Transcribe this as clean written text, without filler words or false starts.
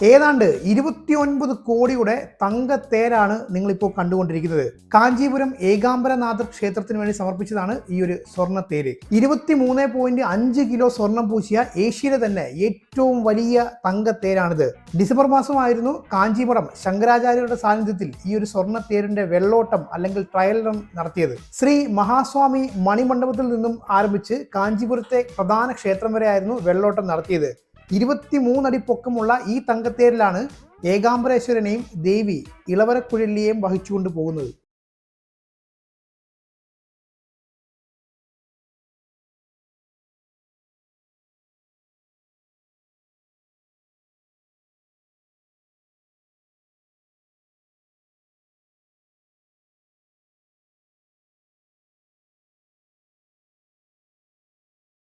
ഏതാണ്ട് 29 കോടിയുടെ തങ്കത്തേരാണ് നിങ്ങളിപ്പോൾ കണ്ടുകൊണ്ടിരിക്കുന്നത്. കാഞ്ചീപുരം ഏകാംബരനാഥർ ക്ഷേത്രത്തിന് വേണ്ടി സമർപ്പിച്ചതാണ് ഈ ഒരു സ്വർണ്ണത്തേര്. 23.5 കിലോ സ്വർണം പൂശിയ ഏഷ്യയിലെ തന്നെ ഏറ്റവും വലിയ തങ്കത്തേരാണിത്. ഡിസംബർ മാസമായിരുന്നു കാഞ്ചീപുരം ശങ്കരാചാര്യരുടെ സാന്നിധ്യത്തിൽ ഈ ഒരു സ്വർണ്ണത്തേരിന്റെ വെള്ളോട്ടം അല്ലെങ്കിൽ ട്രയൽ റൺ നടത്തിയത്. ശ്രീ മഹാസ്വാമി മണിമണ്ഡപത്തിൽ നിന്നും ആരംഭിച്ച് കാഞ്ചീപുരത്തെ പ്രധാന ക്ഷേത്രം വരെയായിരുന്നു വെള്ളോട്ടം നടത്തിയത്. 23 അടി പൊക്കമുള്ള ഈ തങ്കത്തേരിലാണ് ഏകാംബരേശ്വരനെയും ദേവി ഇളവരക്കുഴലിയെയും വഹിച്ചുകൊണ്ട് പോകുന്നത്.